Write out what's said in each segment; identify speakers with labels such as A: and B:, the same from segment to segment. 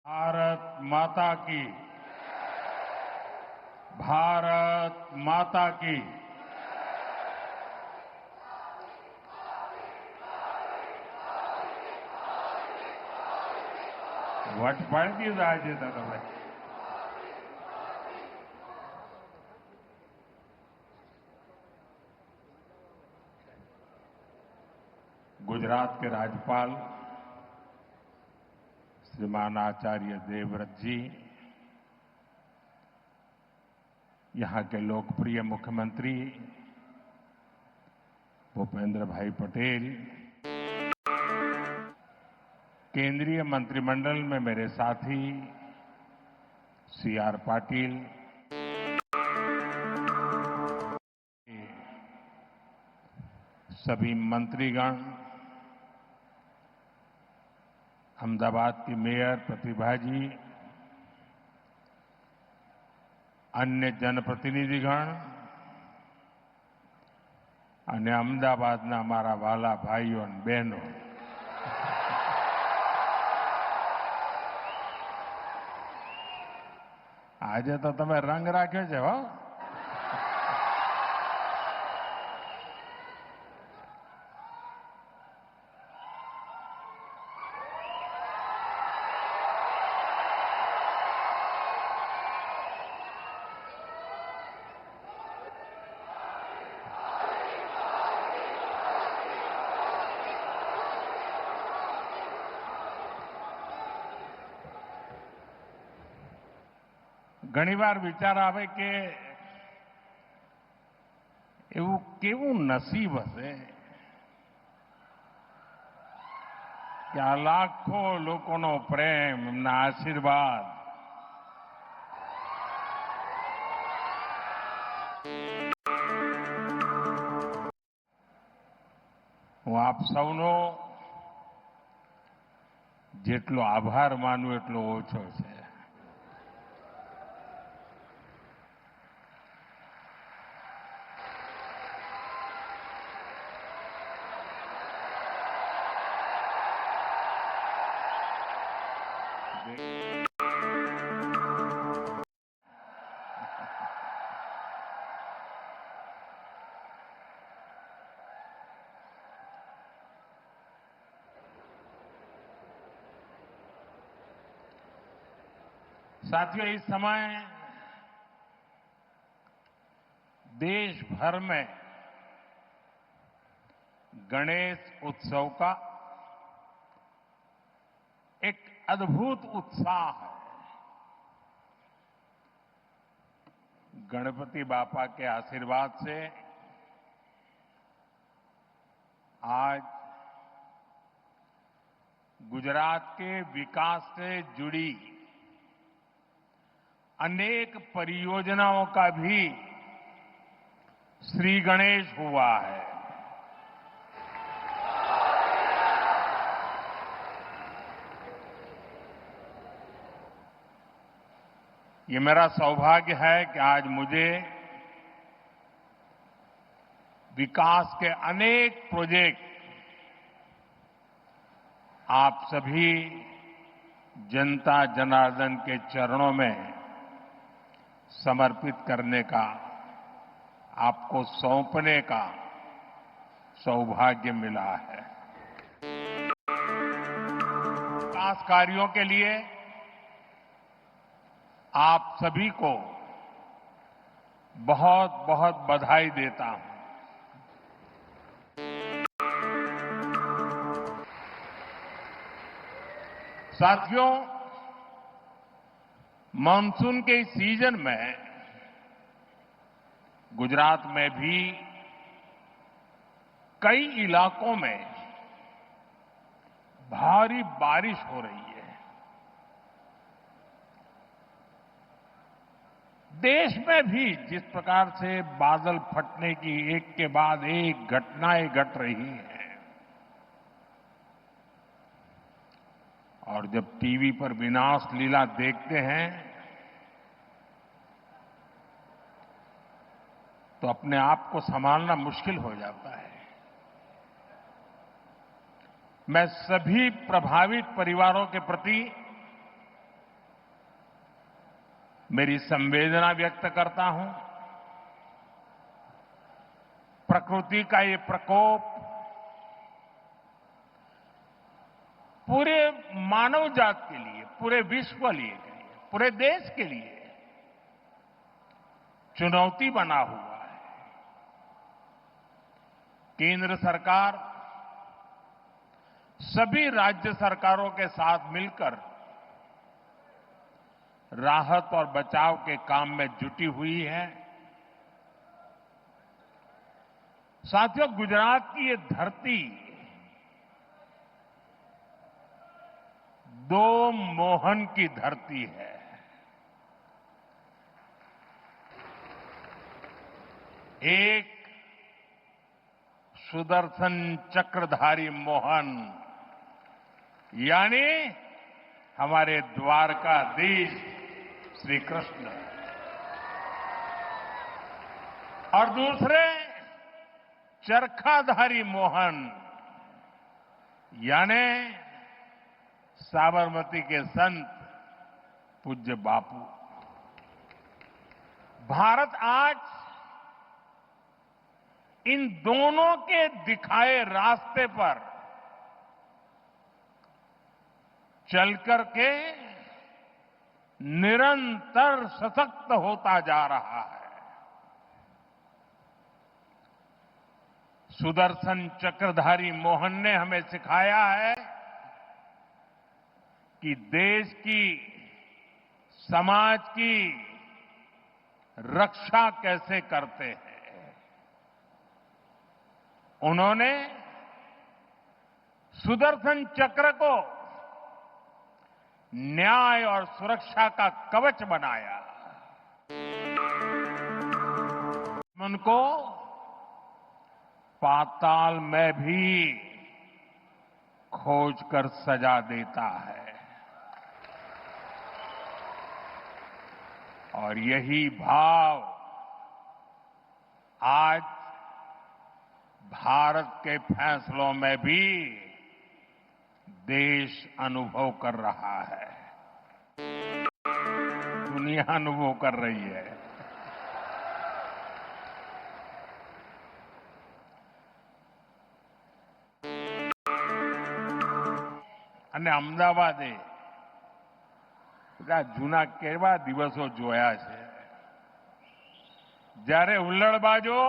A: भारत माता की। भारत माता की। વટપણથી જાય છે તમે. गुजरात के राज्यपाल श्रीमान आचार्य देवव्रत जी, यहां के लोकप्रिय मुख्यमंत्री भूपेंद्र भाई पटेल, केंद्रीय मंत्रिमंडल में मेरे साथी सीआर पाटिल, सभी मंत्रीगण, अहमदाबाद की मेयर प्रतिभा जी, अन्य जनप्रतिनिधिगण અને અમદાવાદના મારા વાલા ભાઈઓ અને બહેનો, આજે તો તમે રંગ રાખ્યો છે હો. ઘણીવાર વિચાર આવે કે એવું કેવું નસીબ હશે કે આ લાખો લોકોનો પ્રેમ, એમના આશીર્વાદ હું આપ સૌનો જેટલો આભાર માનું એટલો ઓછો છે. साथियों, इस समय देश भर में गणेश उत्सव का एक अद्भुत उत्साह है. गणपति बापा के आशीर्वाद से आज गुजरात के विकास से जुड़ी अनेक परियोजनाओं का भी श्री गणेश हुआ है. ये मेरा सौभाग्य है कि आज मुझे विकास के अनेक प्रोजेक्ट आप सभी जनता जनार्दन के चरणों में समर्पित करने का, आपको सौंपने का सौभाग्य मिला है. विकास कार्यों के लिए आप सभी को बहुत बहुत बधाई देता हूं. साथियों, मानसून के इस सीजन में गुजरात में भी कई इलाकों में भारी बारिश हो रही है. देश में भी जिस प्रकार से बादल फटने की एक के बाद एक घटनाएं घट रही हैं, और जब टीवी पर विनाश लीला देखते हैं तो अपने आप को संभालना मुश्किल हो जाता है. मैं सभी प्रभावित परिवारों के प्रति मेरी संवेदना व्यक्त करता हूं। प्रकृति का ये प्रकोप पूरे मानव जात के लिए, पूरे विश्व के लिए, पूरे देश के लिए चुनौती बना हुआ है। केंद्र सरकार सभी राज्य सरकारों के साथ मिलकर राहत और बचाव के काम में जुटी हुई है। साथियों, गुजरात की ये धरती दो मोहन की धरती है। एक सुदर्शन चक्रधारी मोहन यानी हमारे द्वारकाधीश श्री कृष्ण, और दूसरे चरखाधारी मोहन यानी साबरमती के संत पूज्य बापू। भारत आज इन दोनों के दिखाए रास्ते पर चलकर के निरंतर सशक्त होता जा रहा है। सुदर्शन चक्रधारी मोहन ने हमें सिखाया है कि देश की, समाज की रक्षा कैसे करते हैं। उन्होंने सुदर्शन चक्र को न्याय और सुरक्षा का कवच बनाया। उनको पाताल में भी खोज कर सजा देता है, और यही भाव आज भारत के फैसलों में भी देश अनुभव कर रहा है, दुनिया अनुभव कर रही है। અને અમદાવાદે બધા જૂના કેવા દિવસો જોયા છે, જ્યારે હુલ્લડબાજો,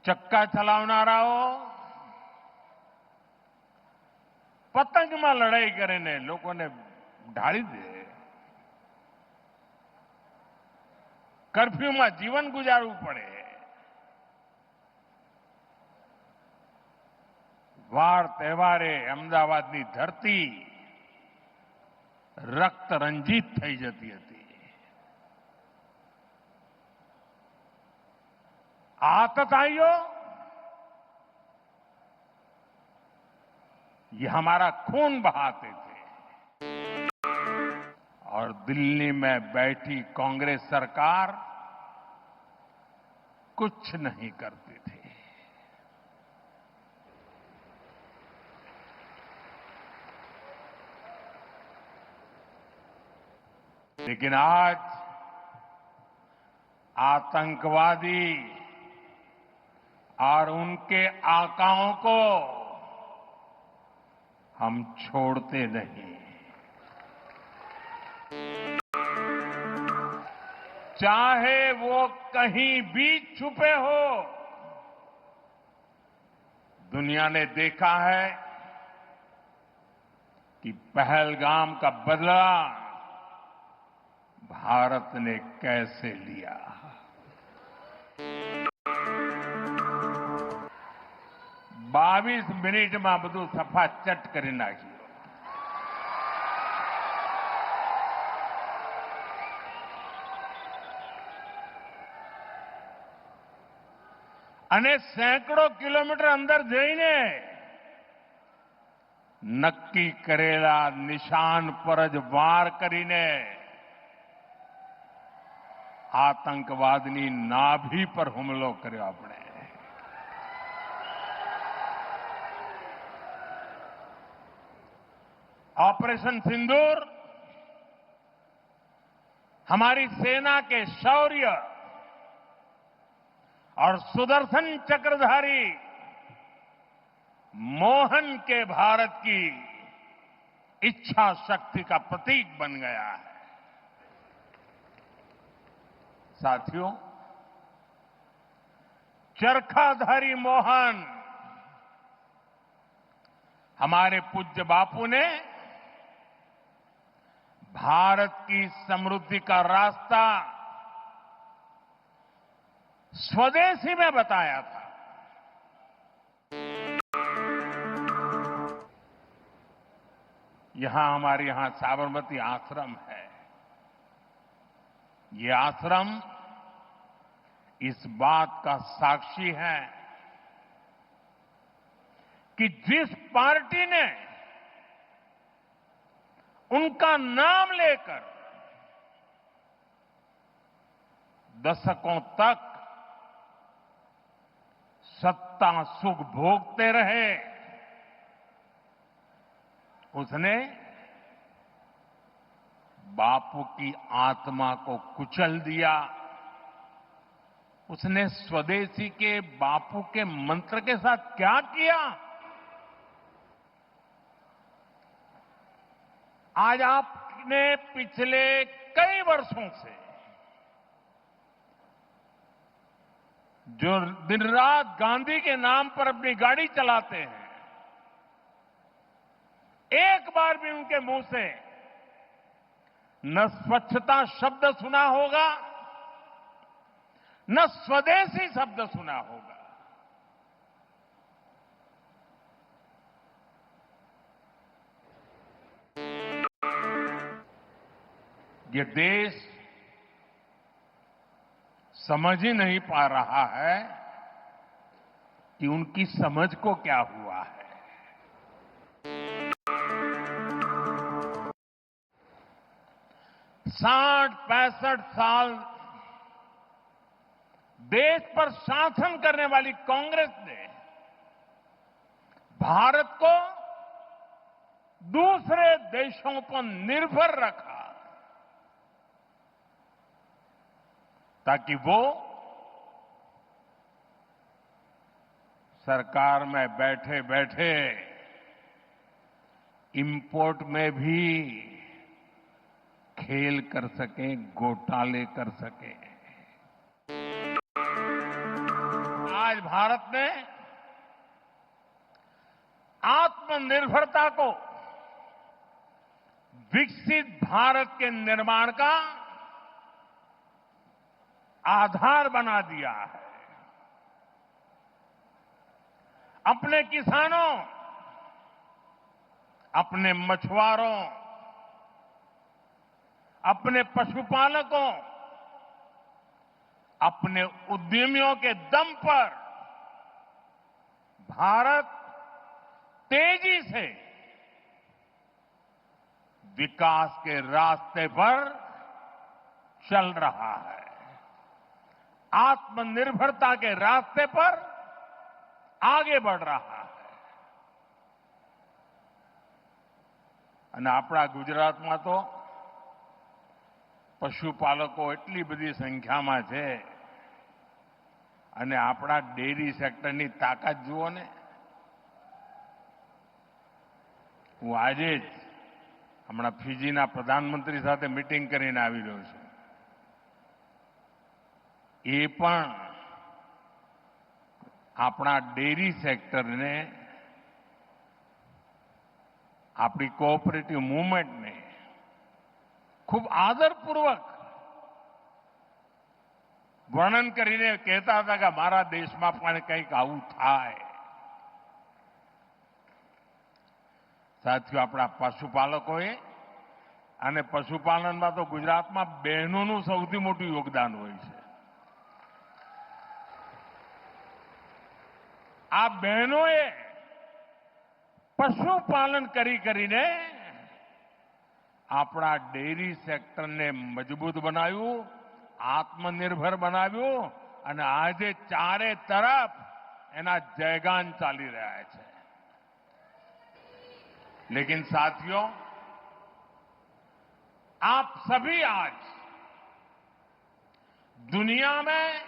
A: ચક્કા ચલાવનારાઓ પતંગમાં લડાઈ કરીને લોકોને ઢાળી દે, કર્ફ્યુમાં જીવન ગુજારવું પડે, વાર તહેવારે અમદાવાદની ધરતી રક્ત રંજીત થઈ જતી હતી। आतताइयों, ये हमारा खून बहाते थे, और दिल्ली में बैठी कांग्रेस सरकार कुछ नहीं करती थी। लेकिन आज आतंकवादी और उनके आकाओं को हम छोड़ते नहीं। चाहे वो कहीं भी छुपे हो, दुनिया ने देखा है कि पहलगाम का बदला भारत ने कैसे लिया। बावीस मिनिट में બધું સફા ચટ કરી નાખ્યું। અને સેંકડો કિલોમીટર અંદર જઈને નક્કી કરેલા નિશાન પર જ વાર કરીને આતંકવાદની નાભી પર હુમલો કર્યો આપણે। ऑपरेशन सिंदूर हमारी सेना के शौर्य और सुदर्शन चक्रधारी मोहन के भारत की इच्छा शक्ति का प्रतीक बन गया है। साथियों, चरखाधारी मोहन हमारे पूज्य बापू ने भारत की समृद्धि का रास्ता स्वदेशी में बताया था। हमारे यहां साबरमती आश्रम है। ये आश्रम इस बात का साक्षी है कि जिस पार्टी ने उनका नाम लेकर दशकों तक सत्ता सुख भोगते रहे, उसने बापू की आत्मा को कुचल दिया। उसने स्वदेशी के बापू के मंत्र के साथ क्या किया? आज आपने पिछले कई वर्षों से जो दिन रात गांधी के नाम पर अपनी गाड़ी चलाते हैं, एक बार भी उनके मुंह से न स्वच्छता शब्द सुना होगा, न स्वदेशी शब्द सुना होगा। ये देश समझ ही नहीं पा रहा है कि उनकी समझ को क्या हुआ है। साठ 65 साल देश पर शासन करने वाली कांग्रेस ने भारत को दूसरे देशों पर निर्भर रखा ताकि वो सरकार में बैठे बैठे इंपोर्ट में भी खेल कर सकें, घोटाले कर सकें। आज भारत ने आत्मनिर्भरता को विकसित भारत के निर्माण का आधार बना दिया है। अपने किसानों, अपने मछुआरों, अपने पशुपालकों, अपने उद्यमियों के दम पर भारत तेजी से विकास के रास्ते पर चल रहा है। आत्मनिर्भरता के रास्ते पर आगे बढ़ रहा है। અને આપણા ગુજરાતમાં તો પશુપાલકો એટલી બધી સંખ્યામાં છે અને આપણા ડેરી સેક્ટરની તાકાત જુઓ ને। હું આજે જ હમણાં ફિજીના પ્રધાનમંત્રી સાથે મીટિંગ કરીને આવી રહ્યો છું। એ પણ આપણા ડેરી સેક્ટરને, આપણી કોઓપરેટિવ મૂવમેન્ટને ખૂબ આદરપૂર્વક વર્ણન કરીને કહેતા હતા કે મારા દેશમાં પણ કંઈક આવું થાય। સાથીઓ, આપણા પશુપાલકોએ અને પશુપાલનમાં તો ગુજરાતમાં બહેનોનું સૌથી મોટું યોગદાન હોય છે। આ બહેનોએ પશુપાલન કરીને આપણા ડેરી સેક્ટરને મજબૂત બનાવ્યું, આત્મનિર્ભર બનાવ્યું અને આજે ચારે તરફ એના જયગાન ચાલી રહ્યા છે। लेकिन साथियों, आप सभी आज दुनिया में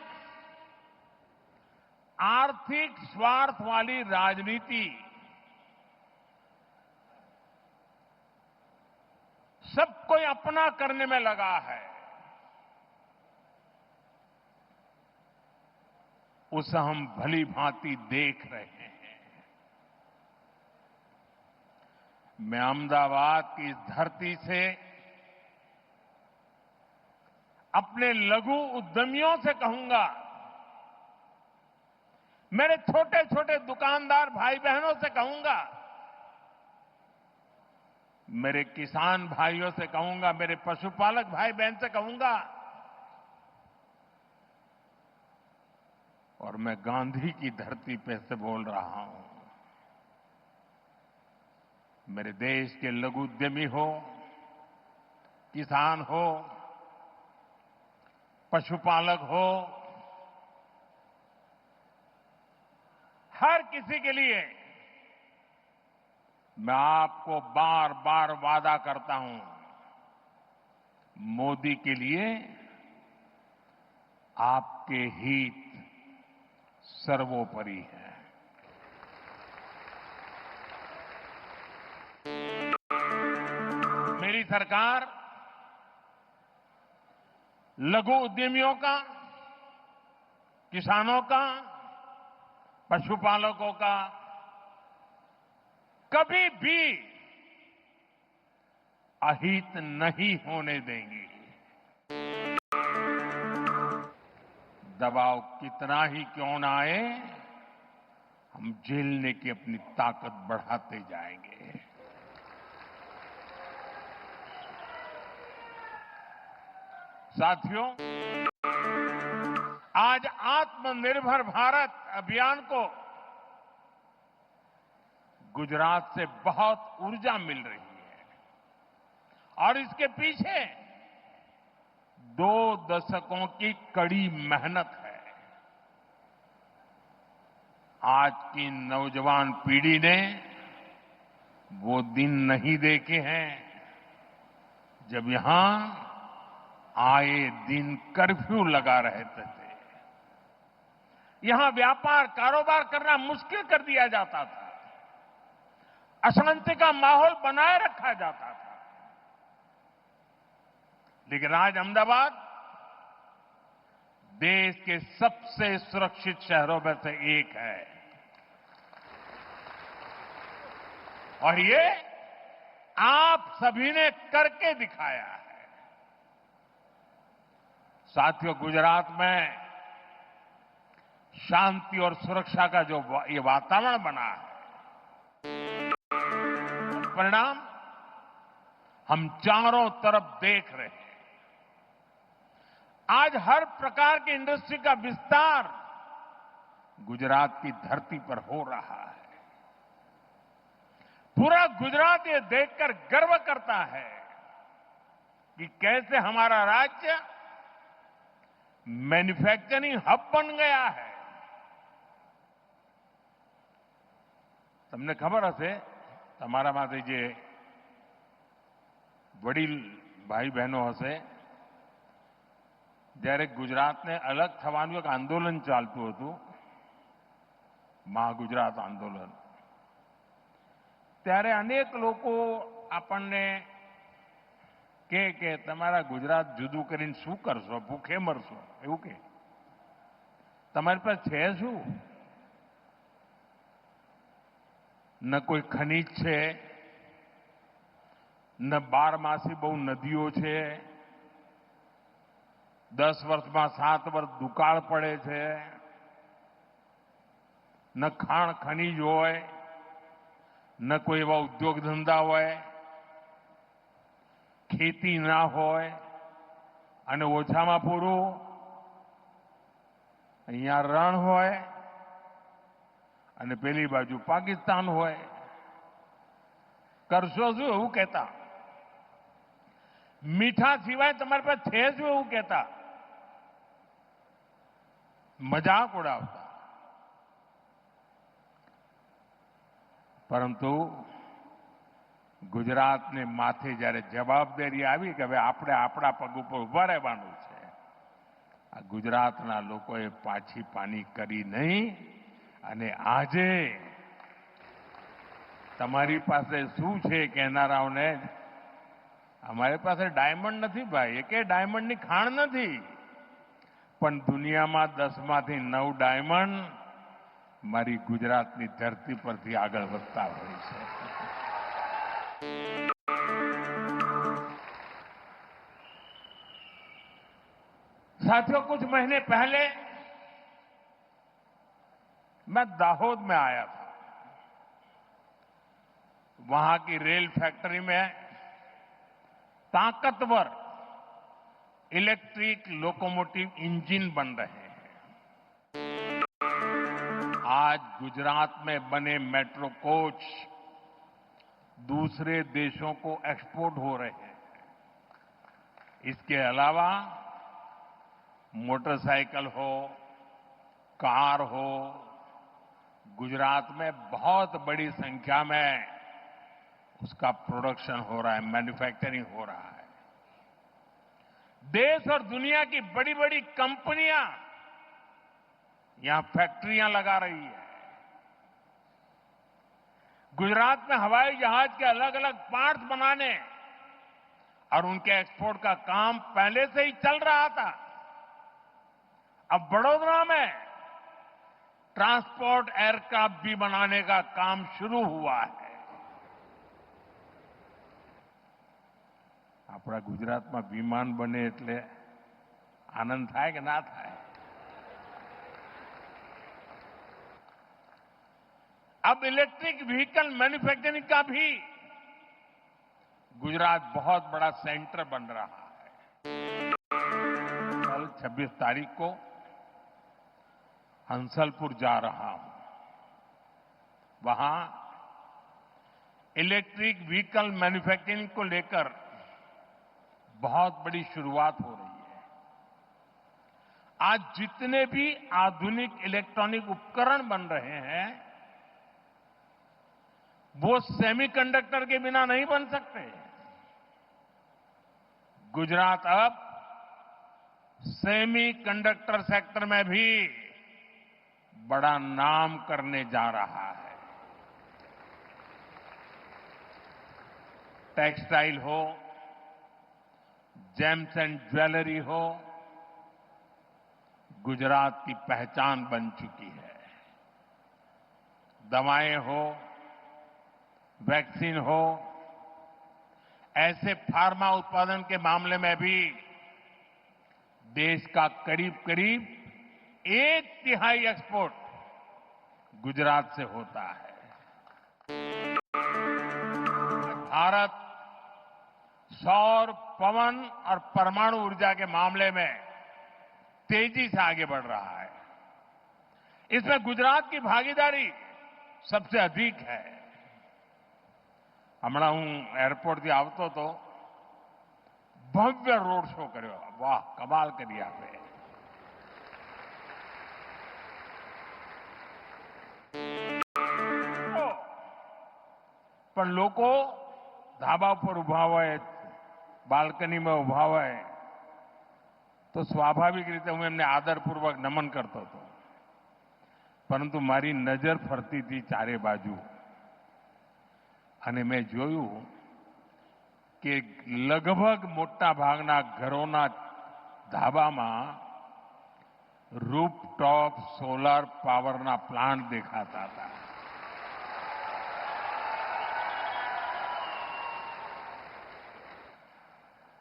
A: आर्थिक स्वार्थ वाली राजनीति सबको अपना करने में लगा है। उसे हम भली भांति देख रहे हैं। मैं अहमदाबाद की इस धरती से अपने लघु उद्यमियों से कहूंगा, मेरे छोटे छोटे दुकानदार भाई बहनों से कहूंगा, मेरे किसान भाइयों से कहूंगा, मेरे पशुपालक भाई बहन से कहूंगा, और मैं गांधी की धरती पे से बोल रहा हूं, मेरे देश के लघु उद्यमी हो, किसान हो, पशुपालक हो, हर किसी के लिए मैं आपको बार बार वादा करता हूं, मोदी के लिए आपके हित सर्वोपरि है। मेरी सरकार लघु उद्यमियों का, किसानों का, पशुपालकों का कभी भी अहित नहीं होने देंगी। दबाव कितना ही क्यों ना आए, हम झेलने की अपनी ताकत बढ़ाते जाएंगे। साथियों, आज आत्मनिर्भर भारत अभियान को गुजरात से बहुत ऊर्जा मिल रही है और इसके पीछे 2 दशकों की कड़ी मेहनत है। आज की नौजवान पीढ़ी ने वो दिन नहीं देखे हैं जब यहां आए दिन कर्फ्यू लगा रहते थे। यहां व्यापार कारोबार करना मुश्किल कर दिया जाता था, अशांति का माहौल बनाए रखा जाता था। लेकिन आज अहमदाबाद देश के सबसे सुरक्षित शहरों में से एक है और ये आप सभी ने करके दिखाया है। साथियों, गुजरात में शांति और सुरक्षा का जो ये वातावरण बना है, परिणाम हम चारों तरफ देख रहे हैं। आज हर प्रकार की इंडस्ट्री का विस्तार गुजरात की धरती पर हो रहा है। पूरा गुजरात ये देखकर गर्व करता है कि कैसे हमारा राज्य मैन्युफैक्चरिंग हब बन गया है। તમને ખબર હશે, તમારામાંથી જે વડીલ ભાઈ બહેનો હશે, જ્યારે ગુજરાતને અલગ થવાનું એક આંદોલન ચાલતું હતું, મહાગુજરાત આંદોલન, ત્યારે અનેક લોકો આપણને કે તમારા ગુજરાત જુદું કરીને શું કરશો, ભૂખે મરશો, એવું કે તમારી પાસે છે શું? न कोई खनिज છે, न 12 બહુ નદીઓ છે, 10 વર્ષમાં 7 વર્ષ દુકાળ પડે છે, ન ખાણ ખનીજ હોય, ન કોઈ એવા ઉદ્યોગ ધંધા હોય, ખેતી ના હોય અને ઓછામાં પૂરું અહીંયા રણ હોય અને પેલી બાજુ પાકિસ્તાન હોય. કરશો શું એવું કહેતા? મીઠા સિવાય તમારી પાસે છે શું એવું કહેતા? મજાક ઉડાવતા. પરંતુ ગુજરાતને માથે જ્યારે જવાબદારી આવી કે હવે આપણે આપણા પગ ઉપર ઉભા રહેવાનું છે, આ ગુજરાતના લોકોએ પાછી પાની કરી નહીં અને આજે તમારી પાસે શું છે કહેનારાઓને અમારી પાસે ડાયમંડ નથી ભાઈ, એકે ડાયમંડની ખાણ નથી, પણ દુનિયામાં 10માંથી 9 ડાયમંડ મારી ગુજરાતની ધરતી પરથી આગળ વધતા હોય છે. साथियों, कुछ महीने पहले मैं दाहोद में आया था. वहां की रेल फैक्ट्री में ताकतवर इलेक्ट्रिक लोकोमोटिव इंजन बन रहे हैं. आज गुजरात में बने मेट्रो कोच दूसरे देशों को एक्सपोर्ट हो रहे हैं. इसके अलावा मोटरसाइकिल हो, कार हो, गुजरात में बहुत बड़ी संख्या में उसका प्रोडक्शन हो रहा है, मैन्युफैक्चरिंग हो रहा है. देश और दुनिया की बड़ी बड़ी कंपनियां यहां फैक्ट्रियां लगा रही है. गुजरात में हवाई जहाज के अलग अलग पार्ट्स बनाने और उनके एक्सपोर्ट का काम पहले से ही चल रहा था. अब बड़ौदा में ट्रांसपोर्ट एयरक्राफ्ट भी बनाने का काम शुरू हुआ है. આપણા ગુજરાતમાં વિમાન બને એટલે આનંદ થાય કે ના થાય? अब इलेक्ट्रिक व्हीकल मैन्युफैक्चरिंग का भी गुजरात बहुत बड़ा सेंटर बन रहा है. कल 26 तारीख को हंसलपुर जा रहा हूं. वहां इलेक्ट्रिक व्हीकल मैन्युफैक्चरिंग को लेकर बहुत बड़ी शुरुआत हो रही है. आज जितने भी आधुनिक इलेक्ट्रॉनिक उपकरण बन रहे हैं वो सेमीकंडक्टर के बिना नहीं बन सकते. गुजरात अब सेमीकंडक्टर सेक्टर में भी बड़ा नाम करने जा रहा है. टेक्सटाइल हो, जेम्स एंड ज्वेलरी हो, गुजरात की पहचान बन चुकी है. दवाएं हो, वैक्सीन हो, ऐसे फार्मा उत्पादन के मामले में भी देश का करीब करीब 1/3 एक्सपोर्ट गुजरात से होता है. भारत सौर, पवन और परमाणु ऊर्जा के मामले में तेजी से आगे बढ़ रहा है. इसमें गुजरात की भागीदारी सबसे अधिक है. હમણાં હું એરપોર્ટથી આવતો હતો, ભવ્ય રોડ શો કર્યો. વાહ, કમાલ કરી આપે. પણ લોકો ધાબા પર ઉભા હોય, બાલ્કનીમાં ઉભા હોય તો સ્વાભાવિક રીતે હું એમને આદરપૂર્વક નમન કરતો હતો. પરંતુ મારી નજર ફરતી હતી ચારે બાજુ અને મેં જોયું કે લગભગ મોટા ભાગના ઘરોના ધાબામાં रूफटॉप सोलर पावरना प्लांट देखाता था.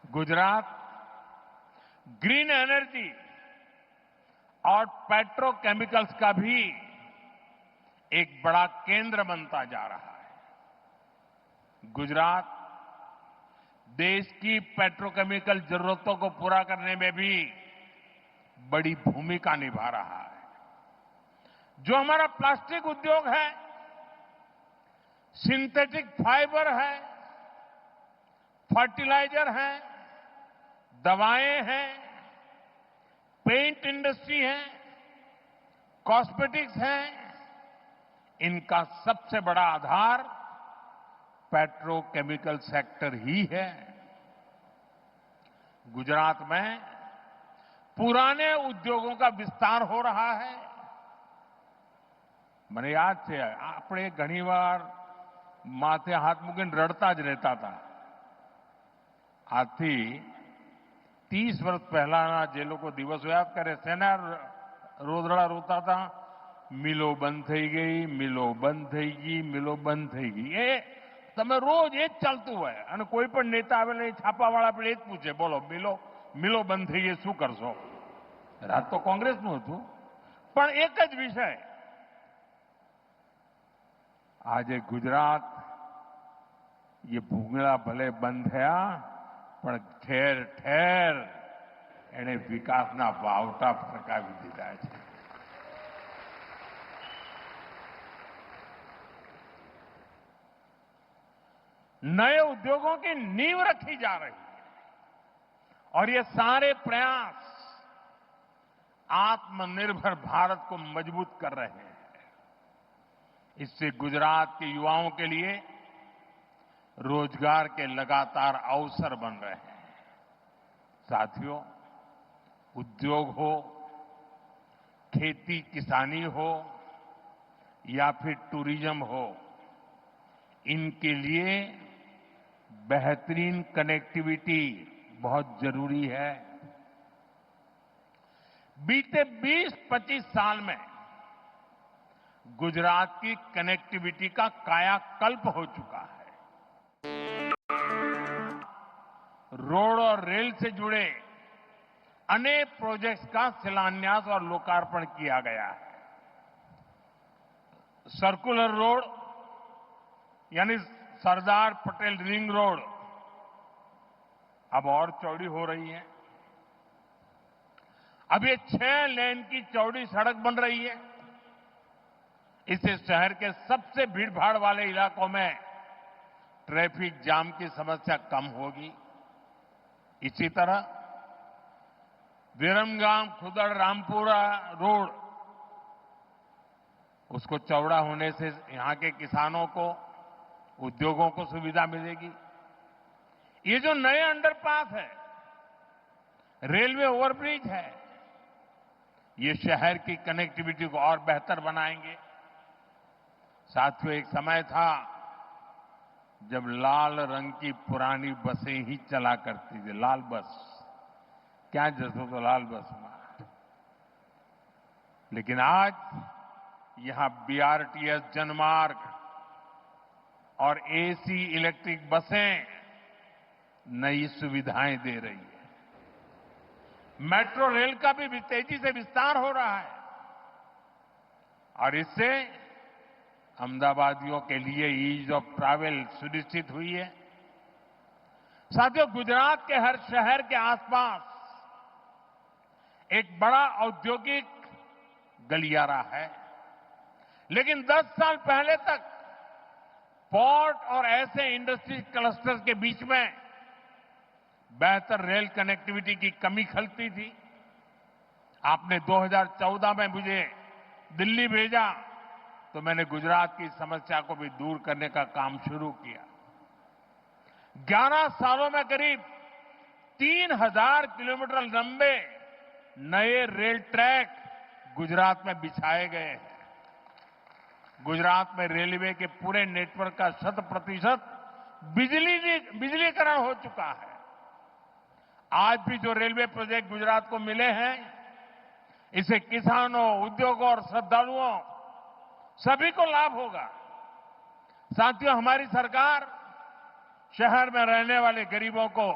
A: गुजरात ग्रीन एनर्जी और पेट्रोकेमिकल्स का भी एक बड़ा केंद्र बनता जा रहा है. गुजरात देश की पेट्रोकेमिकल जरूरतों को पूरा करने में भी बड़ी भूमिका निभा रहा है. जो हमारा प्लास्टिक उद्योग है, सिंथेटिक फाइबर है, फर्टिलाइजर है, दवाएं हैं, पेंट इंडस्ट्री है, कॉस्मेटिक्स है, इनका सबसे बड़ा आधार पेट्रोकेमिकल सेक्टर ही है. गुजरात में पुराने उद्योगों का विस्तार हो रहा है। મને યાદ છે આપણે ઘણીવાર માથે હાથ મૂકીને રડતા જ રહેતા હતા। આજથી 30 વર્ષ પહેલાના જે લોકો દિવસો યાદ કરે શેના રોદડા રોતા હતા? મિલો બંધ થઈ ગઈ, મિલો બંધ થઈ ગઈ, મિલો બંધ થઈ ગઈ। એ તમે રોજ એ જ ચાલતું હોય અને કોઈ પણ નેતા આવેલા છાપાવાળા આપણે એ જ પૂછે, બોલો મિલો બંધ થઈ ગઈ શું કરશો? રાત તો કોંગ્રેસનું હતું, પણ એક જ વિષય, આજે ગુજરાત ये ભૂંગળા ભલે બંધ થયા પણ ઠેર ઠેર એને વિકાસના વાવટા ફરકાવી દીધા છે। नए उद्योगों की नींव रखी जा रही है और ये सारे प्रयास आत्मनिर्भर भारत को मजबूत कर रहे हैं। इससे गुजरात के युवाओं के लिए रोजगार के लगातार अवसर बन रहे हैं। साथियों, उद्योग हो, खेती किसानी हो या फिर टूरिज्म हो, इनके लिए बेहतरीन कनेक्टिविटी बहुत जरूरी है। बीते 20-25 साल में गुजरात की कनेक्टिविटी का कायाकल्प हो चुका है। रोड और रेल से जुड़े अनेक प्रोजेक्ट्स का शिलान्यास और लोकार्पण किया गया है। सर्कुलर रोड यानी सरदार पटेल रिंग रोड अब और चौड़ी हो रही है। अब ये 6 लेन की चौड़ी सड़क बन रही है। इससे शहर के सबसे भीड़भाड़ वाले इलाकों में ट्रैफिक जाम की समस्या कम होगी। इसी तरह विरमगाम खुदड़ रामपुरा रोड, उसको चौड़ा होने से यहां के किसानों को, उद्योगों को सुविधा मिलेगी। ये जो नए अंडरपास है, रेलवे ओवरब्रिज है, ये शहर की कनेक्टिविटी को और बेहतर बनाएंगे। साथियों, एक समय था जब लाल रंग की पुरानी बसें ही चला करती थी। लाल बस, क्या जसो तो लाल बस में। लेकिन आज यहां बीआरटीएस जनमार्ग और एसी इलेक्ट्रिक बसें नई सुविधाएं दे रही है। मेट्रो रेल का भी तेजी से विस्तार हो रहा है और इससे अहमदाबादियों के लिए ईज ऑफ ट्रैवल सुनिश्चित हुई है। साथियों, गुजरात के हर शहर के आसपास एक बड़ा औद्योगिक गलियारा है, लेकिन 10 साल पहले तक पोर्ट और ऐसे इंडस्ट्री क्लस्टर्स के बीच में बेहतर रेल कनेक्टिविटी की कमी खलती थी। आपने 2014 में मुझे दिल्ली भेजा तो मैंने गुजरात की समस्या को भी दूर करने का काम शुरू किया। 11 सालों में करीब 3000 किलोमीटर लंबे नए रेल ट्रैक गुजरात में बिछाए गए हैं। गुजरात में रेलवे के पूरे नेटवर्क का 100% बिजलीकरण हो चुका है। आज भी जो रेलवे प्रोजेक्ट गुजरात को मिले हैं, इससे किसानों, उद्योगों और श्रद्धालुओं सभी को लाभ होगा। साथियों, हमारी सरकार शहर में रहने वाले गरीबों को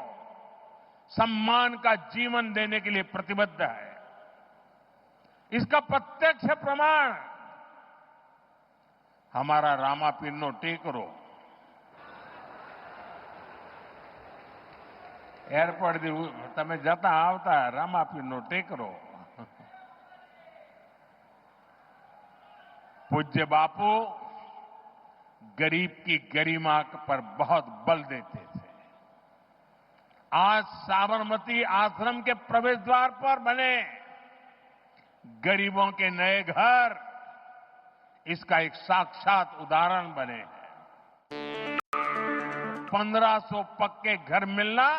A: सम्मान का जीवन देने के लिए प्रतिबद्ध है। इसका प्रत्यक्ष प्रमाण हमारा रामापीरनो टेकरो एयरपोर्ट તમે જતા આવતા રામાપીરનો ટેકરો। पूज्य बापू गरीब की गरिमा पर बहुत बल देते थे। आज साबरमती आश्रम के प्रवेश द्वार पर बने गरीबों के नए घर इसका एक साक्षात उदाहरण बने हैं। 1500 पक्के घर मिलना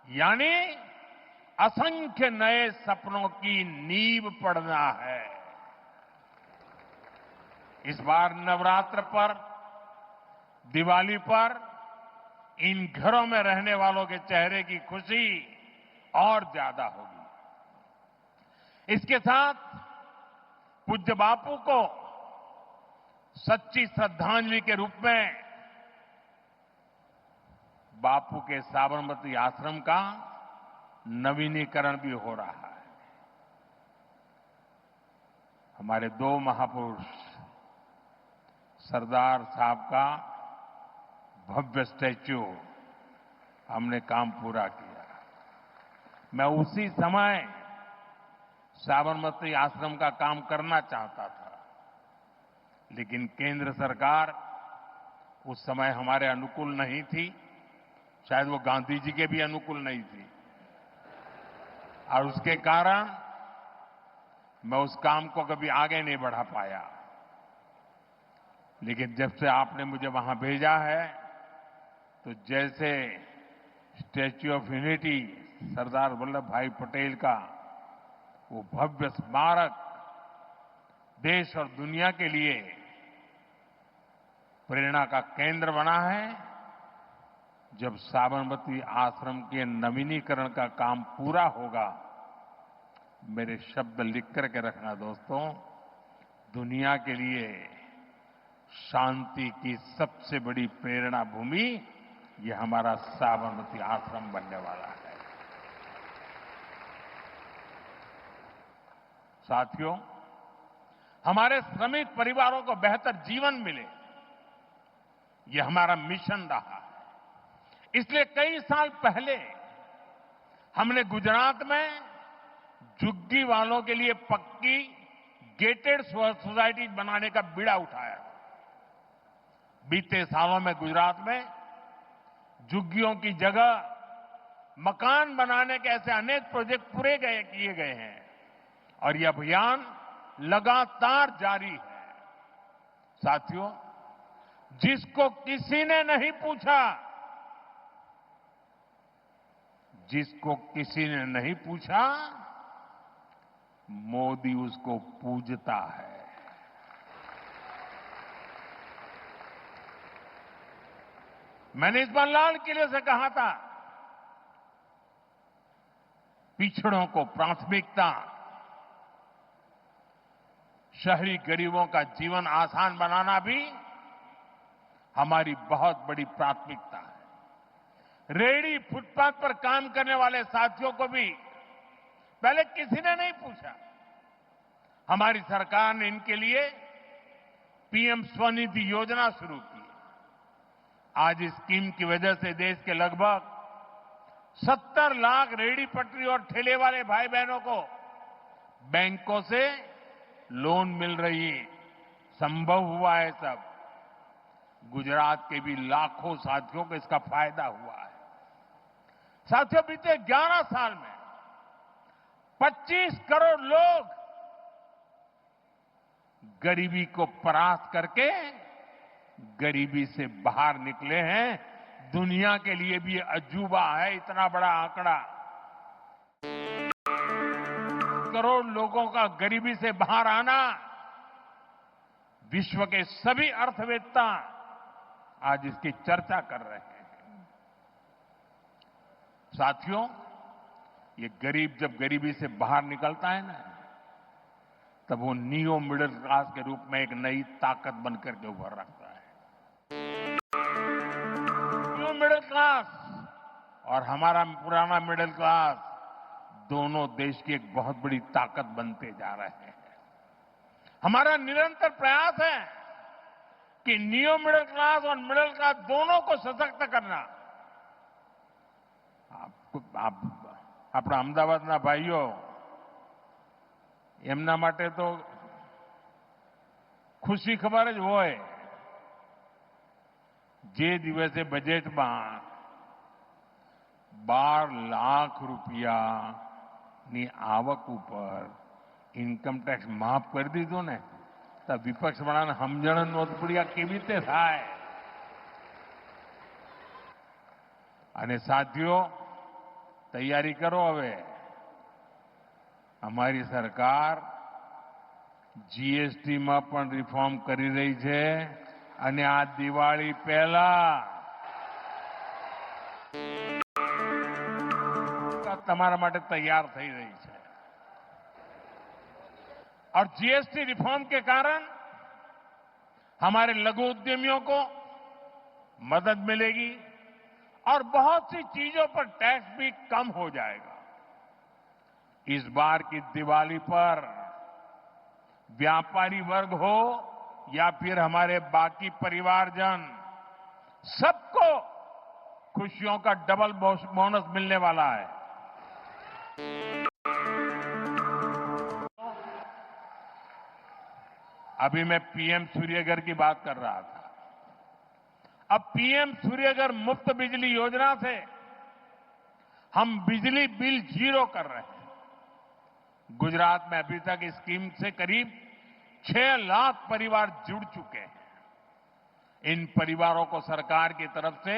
A: यानी असंख्य नए सपनों की नींव पड़ना है। इस बार नवरात्र पर, दिवाली पर इन घरों में रहने वालों के चेहरे की खुशी और ज्यादा होगी। इसके साथ पूज्य बापू को सच्ची श्रद्धांजलि के रूप में बापू के साबरमती आश्रम का नवीनीकरण भी हो रहा है। हमारे दो महापुरुष सरदार साहब का भव्य स्टैच्यू हमने काम पूरा किया। मैं उसी समय साबरमती आश्रम का काम करना चाहता था, लेकिन केंद्र सरकार उस समय हमारे अनुकूल नहीं थी, शायद वो गांधी जी के भी अनुकूल नहीं थी, और उसके कारण मैं उस काम को कभी आगे नहीं बढ़ा पाया। लेकिन जब से आपने मुझे वहां भेजा है, तो जैसे statue of unity Sardar Vallabh भाई पटेल का वो भव्य स्मारक देश और दुनिया के लिए प्रेरणा का केंद्र बना है, जब साबरमती आश्रम के नवीनीकरण का काम पूरा होगा, मेरे शब्द लिख करके रखना दोस्तों, दुनिया के लिए शांति की सबसे बड़ी प्रेरणा भूमि ये हमारा साबरमती आश्रम बनने वाला है। साथियों, हमारे श्रमिक परिवारों को बेहतर जीवन मिले, ये हमारा मिशन रहा है। इसलिए कई साल पहले हमने गुजरात में झुग्गी वालों के लिए पक्की गेटेड सोसाइटी बनाने का बीड़ा उठाया। बीते सालों में गुजरात में झुग्गियों की जगह मकान बनाने के ऐसे अनेक प्रोजेक्ट किए गए हैं, और यह अभियान लगातार जारी है। साथियों, जिसको किसी ने नहीं पूछा, मोदी उसको पूजता है। मैंने इस बार लाल किले से कहा था, पिछड़ों को प्राथमिकता, शहरी गरीबों का जीवन आसान बनाना भी हमारी बहुत बड़ी प्राथमिकता है। रेहड़ी फुटपाथ पर काम करने वाले साथियों को भी पहले किसी ने नहीं पूछा। हमारी सरकार ने इनके लिए पीएम स्वनिधि योजना शुरू की। आज इस स्कीम की वजह से देश के लगभग 70 लाख रेहड़ी पटरी और ठेले वाले भाई बहनों को बैंकों से लोन मिल रही है। संभव हुआ है सब। गुजरात के भी लाखों साथियों को इसका फायदा हुआ है। साथियों, बीते 11 साल में 25 करोड़ लोग गरीबी को परास्त करके गरीबी से बाहर निकले हैं। दुनिया के लिए भी ये अजूबा है, इतना बड़ा आंकड़ा। करोड़ लोगों का गरीबी से बाहर आना, विश्व के सभी अर्थवेत्ता आज इसकी चर्चा कर रहे हैं। साथियों, ये गरीब जब गरीबी से बाहर निकलता है ना, तब वो नियो मिडिल क्लास के रूप में एक नई ताकत बनकर के उभर रखता है। न्यू मिडिल क्लास और हमारा पुराना मिडिल क्लास दोनों देश की एक बहुत बड़ी ताकत बनते जा रहे हैं। हमारा निरंतर प्रयास है कि नियो मिडिल क्लास और मिडिल क्लास दोनों को सशक्त करना। આપણા અમદાવાદના ભાઈઓ, એમના માટે તો ખુશી ખબર જ હોય, જે દિવસે બજેટમાં 12 લાખ રૂપિયાની આવક ઉપર ઇન્કમ ટેક્સ માફ કરી દીધો ને, તો વિપક્ષવાળાને સમજણ નહોતી પડી આ કેવી રીતે થાય। અને સાથીઓ, તૈયારી કરો હવે। અમારી સરકાર જીએસટીમાં પણ રિફોર્મ કરી રહી છે અને આ દિવાળી પહેલા તમારા માટે તૈયાર થઈ રહી છે और जीएसटी रिफॉर्म के कारण हमारे लघु उद्यमियों को मदद मिलेगी और बहुत सी चीजों पर टैक्स भी कम हो जाएगा। इस बार की दिवाली पर व्यापारी वर्ग हो या फिर हमारे बाकी परिवारजन, सबको खुशियों का डबल बोनस मिलने वाला है। अभी मैं पीएम सूर्यघर की बात कर रहा था। अब पीएम सूर्यघर मुफ्त बिजली योजना से हम बिजली बिल जीरो कर रहे हैं। गुजरात में अभी तक इस स्कीम से करीब 6 लाख परिवार जुड़ चुके हैं। इन परिवारों को सरकार की तरफ से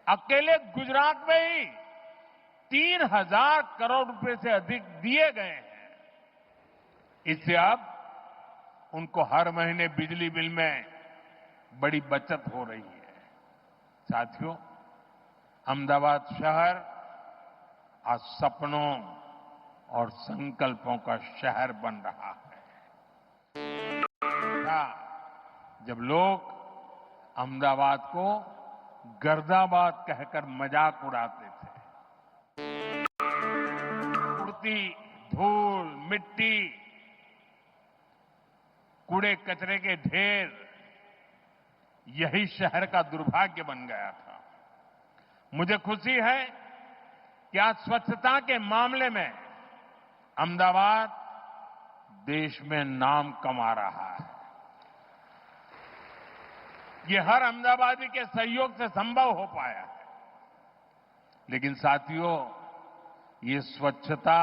A: अकेले गुजरात में ही 3,000 करोड़ रुपए से अधिक दिए गए हैं। इससे अब उनको हर महीने बिजली बिल में बड़ी बचत हो रही है। साथियों, अहमदाबाद शहर आज सपनों और संकल्पों का शहर बन रहा है। जब लोग अहमदाबाद को गर्दाबाद कहकर मजाक उड़ाते थे, उड़ती धूल, मिट्टी, कूड़े कचरे के ढेर, यही शहर का दुर्भाग्य बन गया था। मुझे खुशी है कि आज स्वच्छता के मामले में अहमदाबाद देश में नाम कमा रहा है। ये हर अहमदाबादी के सहयोग से संभव हो पाया है। लेकिन साथियों, ये स्वच्छता,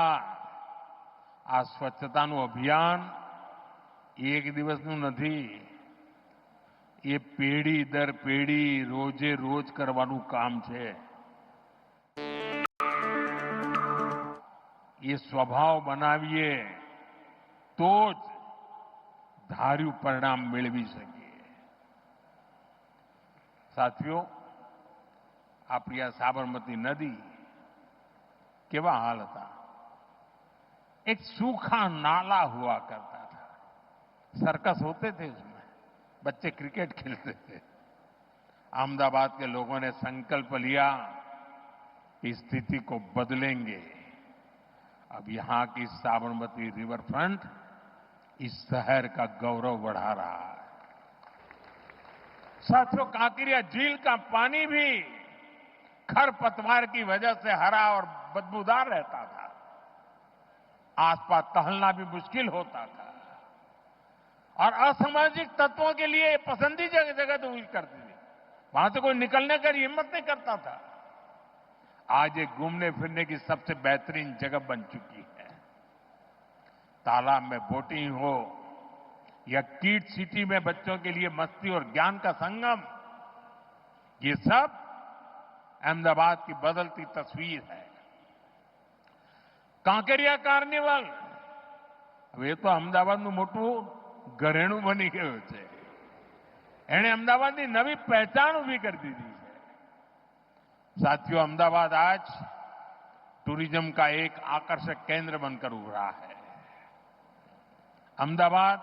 A: आ स्वच्छताનું અભિયાન એક દિવસનું નથી, એ પેઢી દર પેઢી રોજે રોજ કરવાનું કામ છે। ये स्वभाव बनाવીએ તો જ ધાર્યું પરિણામ મેળવી શકીએ। साथियों, આપણી આ સાબરમતી નદી કેવા હાલ હતા। एक सूखा नाला हुआ करता था, सर्कस होते थे उसमें, बच्चे क्रिकेट खेलते थे। अहमदाबाद के लोगों ने संकल्प लिया कि स्थिति को बदलेंगे। अब यहां की साबरमती रिवर फ्रंट इस शहर का गौरव बढ़ा रहा है। साथियों, कांकरिया झील का पानी भी खरपतवार की वजह से हरा और बदबूदार रहता था। आसपास टहलना भी मुश्किल होता था और असामाजिक तत्वों के लिए पसंदीदा जगह तो हुई करती थी। वहां से कोई निकलने का हिम्मत नहीं करता था। आज ये घूमने फिरने की सबसे बेहतरीन जगह बन चुकी है। तालाब में बोटिंग हो या किड सिटी में बच्चों के लिए मस्ती और ज्ञान का संगम, ये सब अहमदाबाद की बदलती तस्वीर है। કાંકરિયા કાર્નિવલ હવે તો અમદાવાદનું મોટું ઘરેણું બની ગયું છે। એણે અમદાવાદની નવી પહેચાન ઊભી કરી દીધી છે। साथियों, अहमदाबाद आज टूरिज्म का एक आकर्षक केंद्र बनकर उभरा है। Ahmedabad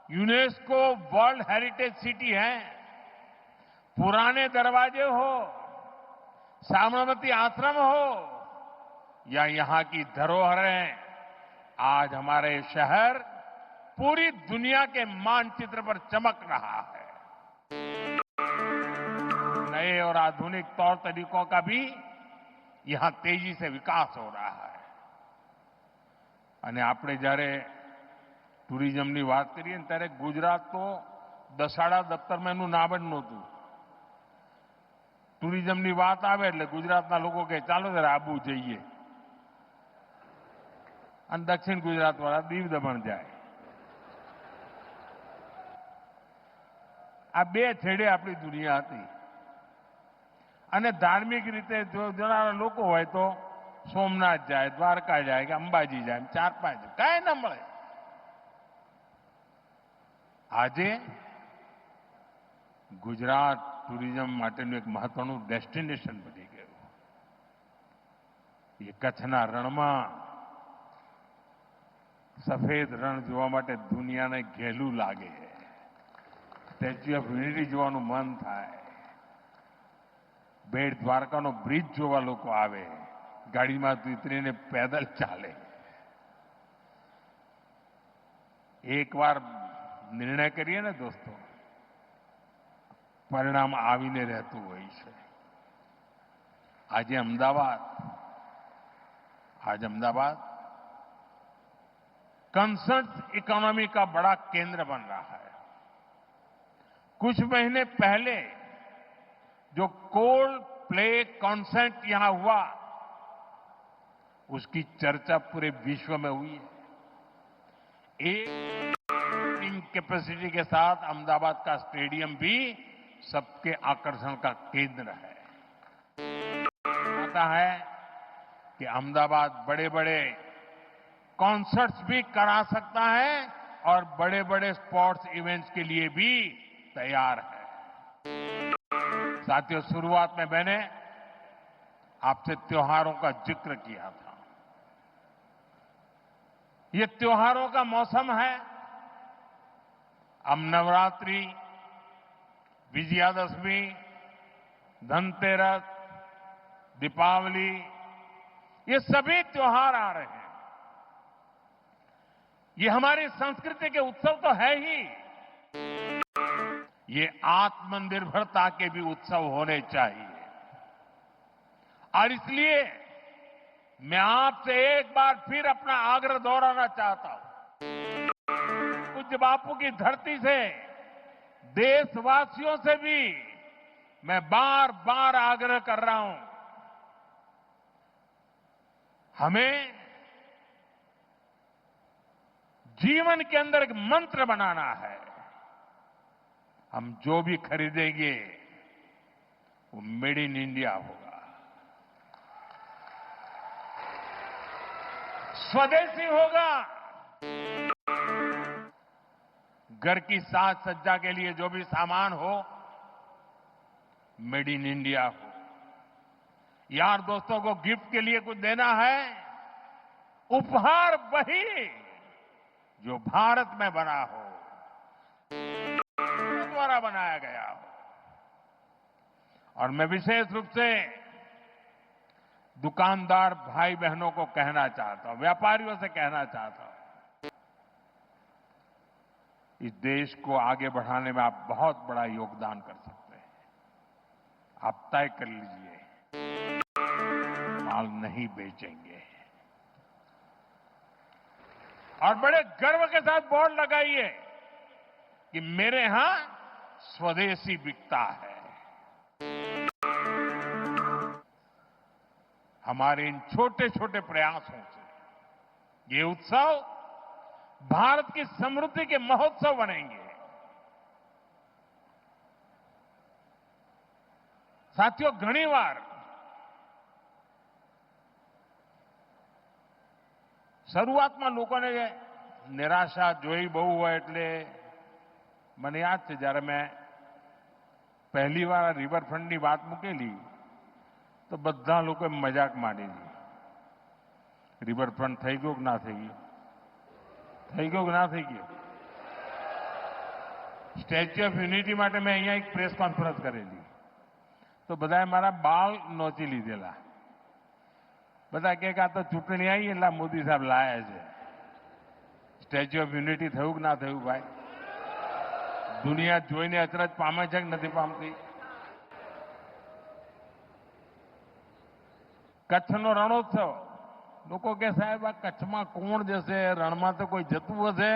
A: UNESCO world heritage city है। पुराने दरवाजे हो, साबरमती आश्रम हो या यहां की धरोहरें, आज हमारे शहर पूरी दुनिया के मानचित्र पर चमक रहा है। नए और आधुनिक तौर तरीकों का भी यहां तेजी से विकास हो रहा है। અને આપણે જ્યારે ટુરિઝમની વાત કરીએ ને ત્યારે ગુજરાત તો દસાડા દફતરમાં એનું નામ જ નહોતું। ટુરિઝમની વાત આવે એટલે ગુજરાતના લોકો કહે ચાલો જરા આબુ જઈએ, અને દક્ષિણ ગુજરાતવાળા દીવ દમણ જાય। આ બે છેડે આપણી દુનિયા હતી। અને ધાર્મિક રીતે જો જોનારા લોકો હોય તો સોમનાથ જાય, દ્વારકા જાય કે અંબાજી જાય, 4-5 કાંઈ ન મળે. આજે ગુજરાત ટુરિઝમ માટેનું એક મહત્વનું ડેસ્ટિનેશન બની ગયું. એ કચ્છના રણમાં સફેદ રણ જોવા માટે દુનિયાને ઘેલું લાગે. સ્ટેચ્યુ ઓફ યુનિટી જોવાનું મન થાય. બેટ દ્વારકાનો બ્રિજ જોવા લોકો આવે, ગાડીમાં ઉતરીને પેદલ ચાલે. એકવાર નિર્ણય કરીએ ને દોસ્તો, પરિણામ આવીને રહેતું હોય છે. आज अहमदाबाद कंसर्ट इकोनॉमी का बड़ा केंद्र बन रहा है. कुछ महीने पहले जो कोल्ड प्ले कॉन्सर्ट यहां हुआ, उसकी चर्चा पूरे विश्व में हुई है. एक कैपेसिटी के साथ अहमदाबाद का स्टेडियम भी सबके आकर्षण का केंद्र है. पता है कि अहमदाबाद बड़े बड़े कॉन्सर्ट्स भी करा सकता है और बड़े बड़े स्पोर्ट्स इवेंट्स के लिए भी तैयार है. साथियों, शुरुआत में मैंने आपसे त्योहारों का जिक्र किया था. ये त्योहारों का मौसम है. अब नवरात्रि, विजयादशमी, धनतेरस, दीपावली, ये सभी त्योहार आ रहे हैं. ये हमारी संस्कृति के उत्सव तो है ही, ये आत्मनिर्भरता के भी उत्सव होने चाहिए. और इसलिए मैं आपसे एक बार फिर अपना आग्रह दोहराना चाहता हूं. पूज्य बापू की धरती से, देशवासियों से भी मैं बार बार आग्रह कर रहा हूं, हमें जीवन के अंदर एक मंत्र बनाना है. हम जो भी खरीदेंगे वो मेड इन इंडिया होगा, स्वदेशी होगा. घर की साज सज्जा के लिए जो भी सामान हो, मेड इन इंडिया हो. यार दोस्तों को गिफ्ट के लिए कुछ देना है, उपहार वही जो भारत में बना हो, द्वारा बनाया गया हो. और मैं विशेष रूप से दुकानदार भाई बहनों को कहना चाहता हूं, व्यापारियों से कहना चाहता हूं, इस देश को आगे बढ़ाने में आप बहुत बड़ा योगदान कर सकते हैं. आप तय कर लीजिए, माल नहीं बेचेंगे. और बड़े गर्व के साथ बोर्ड लगाइए कि मेरे यहां स्वदेशी बिकता है. हमारे इन छोटे छोटे प्रयासों से ये उत्सव भारत की समृद्धि के महोत्सव बनेंगे. साथियों, घनी बार શરૂઆતમાં લોકોને નિરાશા જોઈ બહુ હોય, એટલે મને યાદ છે જ્યારે મેં પહેલી વાર આ રિવરફ્રન્ટની વાત મૂકેલી તો બધા લોકોએ મજાક માંડેલી. રિવરફ્રન્ટ થઈ ગયો કે ના થઈ ગયો? થઈ ગયો કે ના થઈ ગયો? સ્ટેચ્યુ ઓફ યુનિટી માટે મેં અહીંયા એક પ્રેસ કોન્ફરન્સ કરેલી તો બધાએ મારા બાલ નોચી લીધેલા. બધા કે આ તો ચૂંટણી આવી એટલે મોદી સાહેબ લાયા છે. સ્ટેચ્યુ ઓફ યુનિટી થયું કે ના થયું ભાઈ? દુનિયા જોઈને અચરજ પામે છે કે નથી પામતી? કચ્છનો રણોત્સવ, લોકો કે સાહેબ આ કચ્છમાં કોણ જશે, રણમાં તો કોઈ જતું હશે?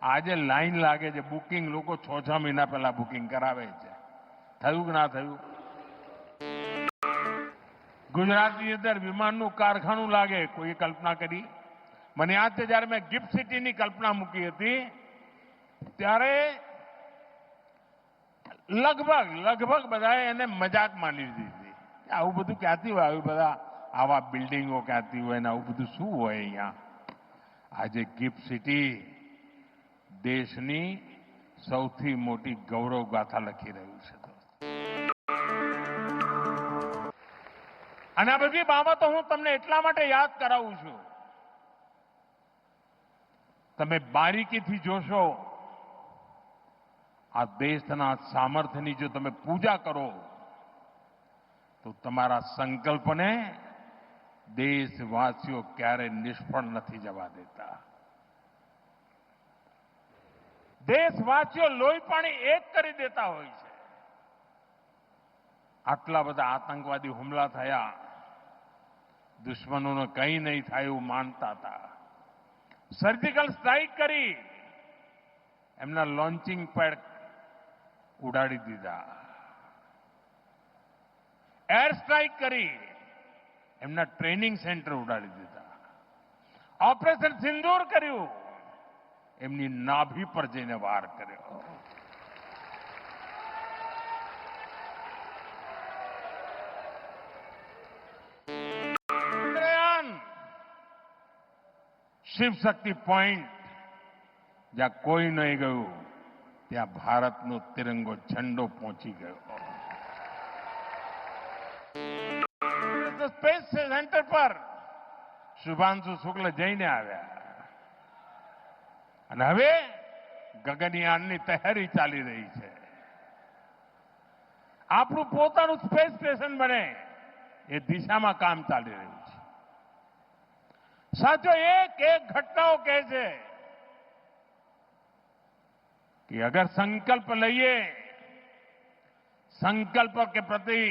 A: આજે લાઈન લાગે છે, બુકિંગ લોકો 6-6 મહિના પહેલા બુકિંગ કરાવે છે. થયું કે ના થયું? ગુજરાતની અંદર વિમાનનું કારખાનું લાગે, કોઈએ કલ્પના કરી? મને યાદ છે જ્યારે મેં ગિફ્ટ સિટીની કલ્પના મૂકી હતી ત્યારે લગભગ બધાએ એને મજાક માની લીધી હતી. આવું બધું ક્યાંથી આવ્યું? બધા આવા બિલ્ડિંગો ક્યાંથી હોય ને આવું બધું શું હોય અહીંયા? આજે ગિફ્ટ સિટી દેશની સૌથી મોટી ગૌરવ ગાથા લખી રહ્યું છે. અને આ બધી બાબતો હું તમને એટલા માટે યાદ કરાવું છું. તમે બારીકીથી જોશો, આ દેશના સામર્થ્યની જો તમે પૂજા કરો તો તમારા સંકલ્પને દેશવાસીઓ ક્યારેય નિષ્ફળ નથી જવા દેતા. દેશવાસીઓ લોહી પાણી એક કરી દેતા હોય છે. આટલા બધા આતંકવાદી હુમલા થયા, દુશ્મનોને કંઈ નહીં થાય એવું માનતા હતા. સર્જિકલ સ્ટ્રાઇક કરી એમના લોન્ચિંગ પેડ ઉડાડી દીધા. એર સ્ટ્રાઇક કરી એમના ટ્રેનિંગ સેન્ટર ઉડાડી દીધા. ઓપરેશન સિંદૂર કર્યું, એમની નાભી પર જઈને વાર કર્યો. શિવ શક્તિ પોઈન્ટ જ્યાં કોઈ નહીં ગયું, ત્યાં ભારતનો તિરંગો ઝંડો પહોંચી ગયો. સ્પેસ સેન્ટર પર શુભાંશુ શુક્લ જઈને આવ્યા અને હવે ગગનયાનની તૈયારી ચાલી રહી છે. આપણું પોતાનું સ્પેસ સ્ટેશન બને એ દિશામાં કામ ચાલી રહ્યું છે. साथियों, एक एक घटनाओं कैसे कि अगर संकल्प लइए, संकल्प के प्रति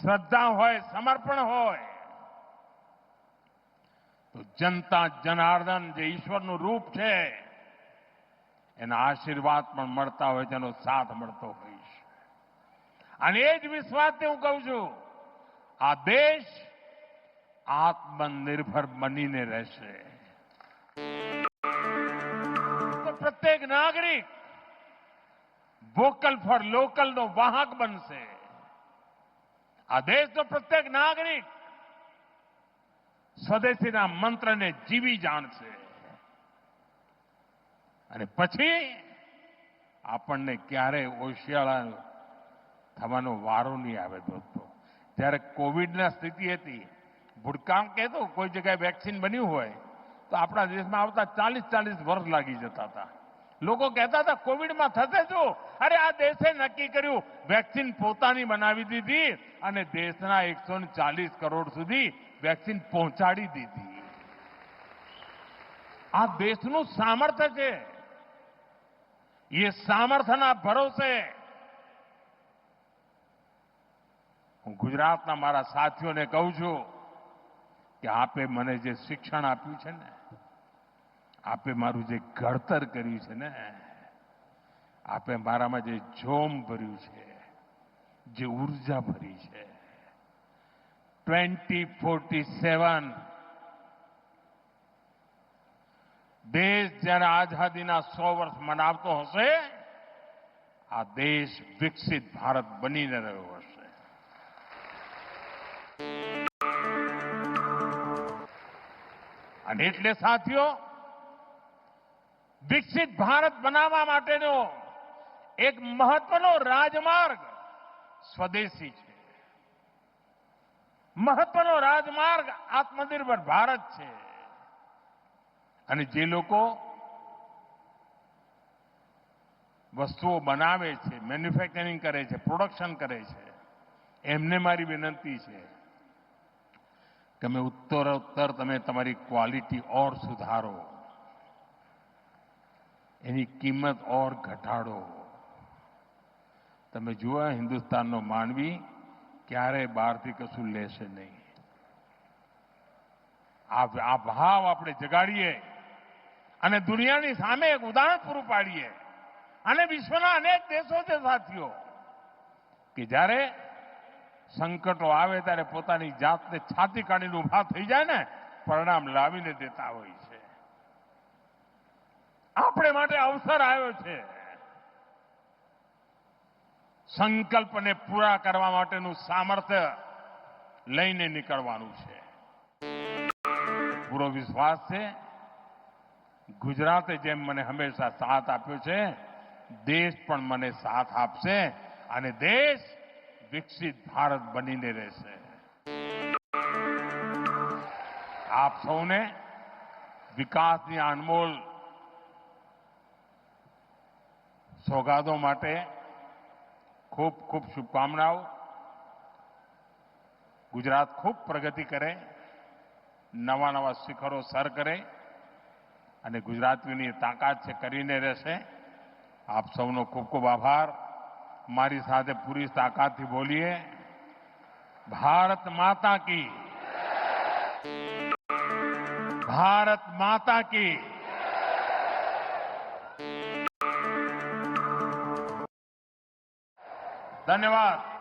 A: श्रद्धा होय, समर्पण होय, तो जनता जनार्दन જે ઈશ્વરનું રૂપ છે એના આશીર્વાદ પણ મળતા હોય છે, એનો સાથ મળતો હોય છે. અને એ જ વિશ્વાસથી હું કહું છું, આ દેશ આત્મનિર્ભર બનીને રહેશે. તો પ્રત્યેક નાગરિક વોકલ ફોર લોકલનો વાહક બનશે. આ દેશનો પ્રત્યેક નાગરિક સ્વદેશીના મંત્રને જીવી જાણશે. અને પછી આપણને ક્યારેય ઓશિયાળા થવાનો વારો નહીં આવે. દોસ્તો, જ્યારે કોવિડની સ્થિતિ હતી, ભૂતકાળ કહેતો કોઈ જગ્યાએ વેક્સિન બન્યું હોય તો આપણા દેશમાં આવતા 40-40 વર્ષ લાગી જતા હતા. લોકો કહેતા હતા કોવિડમાં થશે શું? અરે આ દેશે નક્કી કર્યું, વેક્સિન પોતાની બનાવી દીધી અને દેશના 140 કરોડ સુધી વેક્સિન પહોંચાડી દીધી. આ દેશનું સામર્થ્ય છે. એ સામર્થ્યના ભરોસે હું ગુજરાતના મારા સાથીઓને કહું છું કે આપે મને જે શિક્ષણ આપ્યું છે ને, આપે મારું જે ઘડતર કર્યું છે ને, આપે મારામાં જે જોમ ભર્યું છે, જે ઉર્જા ભરી છે, 2047 દેશ જ્યારે આઝાદીના 100 વર્ષ મનાવતો હશે, આ દેશ વિકસિત ભારત બનીને રહ્યો હશે. અને એટલે સાથીઓ, વિકસિત ભારત બનાવવા માટેનો એક મહત્વનો રાજમાર્ગ સ્વદેશી છે. મહત્વનો રાજમાર્ગ આત્મનિર્ભર ભારત છે. અને જે લોકો વસ્તુઓ બનાવે છે, મેન્યુફેક્ચરિંગ કરે છે, પ્રોડક્શન કરે છે, એમને મારી વિનંતી છે કે તમે ઉત્તરોત્તર તમે તમારી ક્વોલિટી ઓર સુધારો, એની કિંમત ઓર ઘટાડો. તમે જુઓ, હિન્દુસ્તાનનો માનવી ક્યારેય બહારથી કશું લેશે નહીં. આ ભાવ આપણે જગાડીએ અને દુનિયાની સામે એક ઉદાહરણ પૂરું પાડીએ. અને વિશ્વના અનેક દેશો છે સાથીઓ કે જ્યારે સંકટો આવે ત્યારે પોતાની જાતને છાતી કાઢીને ઉભા થઈ જાય ને, પરિણામ લાવીને દેતા હોય છે. આપણે માટે અવસર આવ્યો છે. સંકલ્પને પૂરા કરવા માટેનું સામર્થ્ય લઈને નીકળવાનું છે. પૂરો વિશ્વાસ છે ગુજરાતે જેમ મને હંમેશા સાથ આપ્યો છે, દેશ પણ મને સાથ આપશે અને દેશ વિકસિત ભારત બનીને રહેશે. આપ સૌને વિકાસની અનમોલ સોગાદો માટે ખૂબ ખૂબ શુભકામનાઓ. ગુજરાત ખૂબ પ્રગતિ કરે, નવા નવા શિખરો સર કરે અને ગુજરાતીઓની તાકાત છે કરીને રહેશે. આપ સૌનો ખૂબ ખૂબ આભાર. મારી સાથે પૂરી તાકાતથી બોલીએ, ભારત માતા કી, ભારત માતા કી. धन्यवाद.